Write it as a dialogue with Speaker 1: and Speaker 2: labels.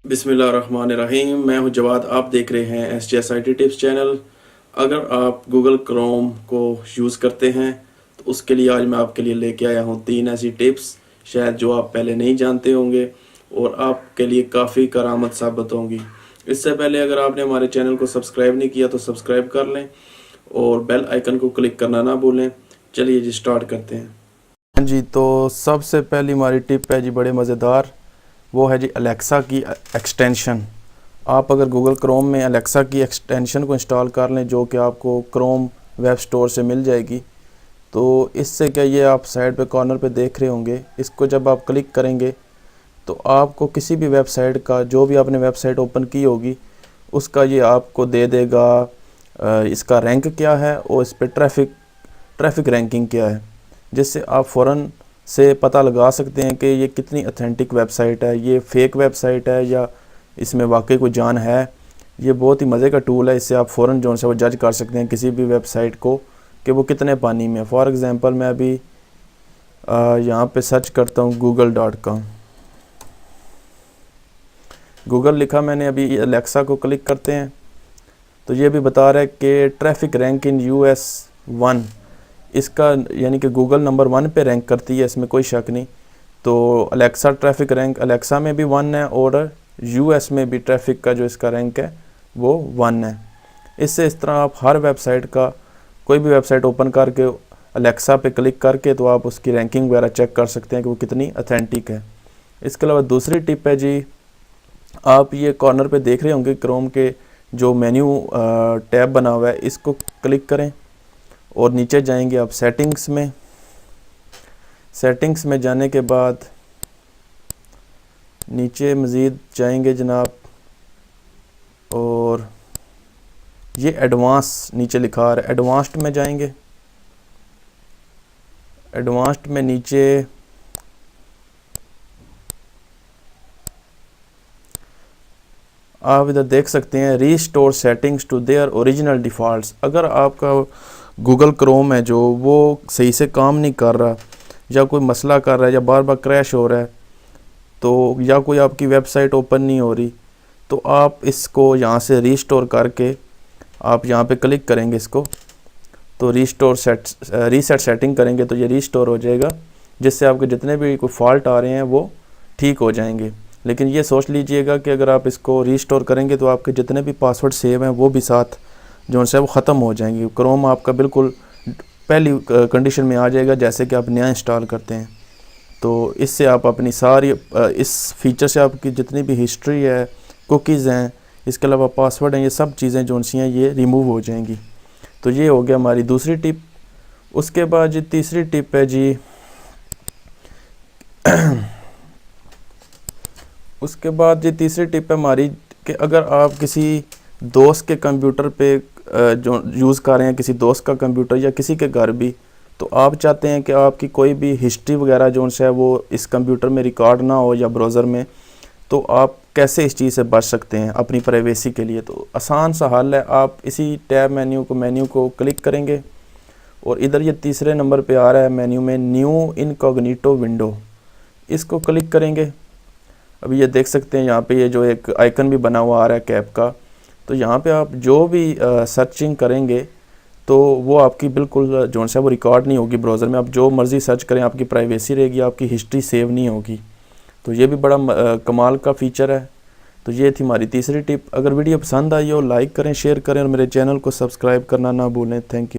Speaker 1: बिस्मिल्लाहिर्रहमानिर्रहीम। मैं हूं जवाद, आप देख रहे हैं SGS IT टिप्स चैनल। अगर आप गूगल क्रोम को यूज़ करते हैं तो उसके लिए आज मैं आपके लिए लेके आया हूं 3 ऐसी टिप्स शायद जो आप पहले नहीं जानते होंगे और आपके लिए काफ़ी करामत साबित होंगी। इससे पहले अगर आपने हमारे चैनल को सब्सक्राइब नहीं किया तो सब्सक्राइब कर लें और बेल आइकन को क्लिक करना ना भूलें। चलिए जी स्टार्ट करते हैं। हाँ जी, तो सबसे पहली हमारी टिप है जी बड़े मज़ेदार, वो है जी अलेक्सा की एक्सटेंशन। आप अगर गूगल क्रोम में अलेक्सा की एक्सटेंशन को इंस्टॉल कर लें जो कि आपको क्रोम वेब स्टोर से मिल जाएगी, तो इससे क्या, ये आप साइड पे कॉर्नर पे देख रहे होंगे, इसको जब आप क्लिक करेंगे तो आपको किसी भी वेबसाइट का, जो भी आपने वेबसाइट ओपन की होगी उसका ये आपको दे देगा इसका रैंक क्या है और इस पर ट्रैफिक रैंकिंग क्या है, जिससे आप फ़ौरन से पता लगा सकते हैं कि ये कितनी ऑथेंटिक वेबसाइट है, ये फेक वेबसाइट है या इसमें वाकई कोई जान है। ये बहुत ही मज़े का टूल है, इससे आप फ़ौरन जो है वो जज कर सकते हैं किसी भी वेबसाइट को कि वो कितने पानी में है। फॉर एग्ज़ाम्पल मैं अभी यहाँ पे सर्च करता हूँ google.com। गूगल लिखा मैंने, अभी अलेक्सा को क्लिक करते हैं तो ये भी बता रहा है कि ट्रैफिक रैंक इन US 1, इसका यानी कि गूगल नंबर 1 पे रैंक करती है, इसमें कोई शक नहीं। तो अलेक्सा ट्रैफिक रैंक अलेक्सा में भी 1 है और US में भी ट्रैफिक का जो इसका रैंक है वो 1 है। इससे इस तरह आप हर वेबसाइट का, कोई भी वेबसाइट ओपन करके अलेक्सा पे क्लिक करके तो आप उसकी रैंकिंग वगैरह चेक कर सकते हैं कि वो कितनी ऑथेंटिक है। इसके अलावा दूसरी टिप है जी, आप ये कॉर्नर पे देख रहे होंगे क्रोम के जो मेन्यू टैब बना हुआ है, इसको क्लिक करें और नीचे जाएंगे आप सेटिंग्स में। सेटिंग्स में जाने के बाद नीचे मज़ीद जाएंगे जनाब, और ये एडवांस नीचे लिखा आ रहा है, एडवांस्ड में जाएंगे। एडवांस्ड में नीचे आप इधर देख सकते हैं restore settings to their original defaults. अगर आपका गूगल क्रोम है जो वो सही से काम नहीं कर रहा या कोई मसला कर रहा है या बार बार क्रैश हो रहा है, तो या कोई आपकी वेबसाइट ओपन नहीं हो रही, तो आप इसको यहाँ से रीस्टोर करके आप यहाँ पे क्लिक करेंगे इसको, तो रीसेट सेटिंग करेंगे तो ये रीस्टोर हो जाएगा, जिससे आपके जितने भी कोई फॉल्ट आ रहे हैं वो ठीक हो जाएंगे। लेकिन ये सोच लीजिएगा कि अगर आप इसको रीस्टोर करेंगे तो आपके जितने भी पासवर्ड सेव हैं वो भी साथ जो है वो ख़त्म हो जाएंगे। क्रोम आपका बिल्कुल पहली कंडीशन में आ जाएगा जैसे कि आप नया इंस्टॉल करते हैं। तो इससे आप अपनी सारी इस फीचर से आपकी जितनी भी हिस्ट्री है, कुकीज़ हैं, इसके अलावा पासवर्ड हैं, ये सब चीज़ें जो सी हैं ये रिमूव हो जाएंगी। तो ये हो गया हमारी दूसरी टिप। उसके बाद जी तीसरी टिप है जी उसके बाद जी तीसरी टिप है हमारी कि अगर आप किसी दोस्त के कंप्यूटर पे जो यूज़ कर रहे हैं, किसी दोस्त का कंप्यूटर या किसी के घर भी, तो आप चाहते हैं कि आपकी कोई भी हिस्ट्री वगैरह जो है वो इस कंप्यूटर में रिकॉर्ड ना हो या ब्राउज़र में, तो आप कैसे इस चीज़ से बच सकते हैं अपनी प्राइवेसी के लिए। तो आसान सा हल है, आप इसी टैब मेन्यू को क्लिक करेंगे और इधर ये तीसरे नंबर पे आ रहा है मेन्यू में न्यू इनकॉग्निटो विंडो, इसको क्लिक करेंगे। अभी ये देख सकते हैं यहाँ पे ये जो एक आइकन भी बना हुआ आ रहा है कैप का, तो यहाँ पे आप जो भी सर्चिंग करेंगे तो वो आपकी बिल्कुल जो है वो रिकॉर्ड नहीं होगी ब्राउज़र में। आप जो मर्ज़ी सर्च करें आपकी प्राइवेसी रहेगी, आपकी हिस्ट्री सेव नहीं होगी। तो ये भी बड़ा कमाल का फ़ीचर है। तो ये थी हमारी तीसरी टिप। अगर वीडियो पसंद आई हो लाइक करें, शेयर करें और मेरे चैनल को सब्सक्राइब करना ना भूलें। Thank you.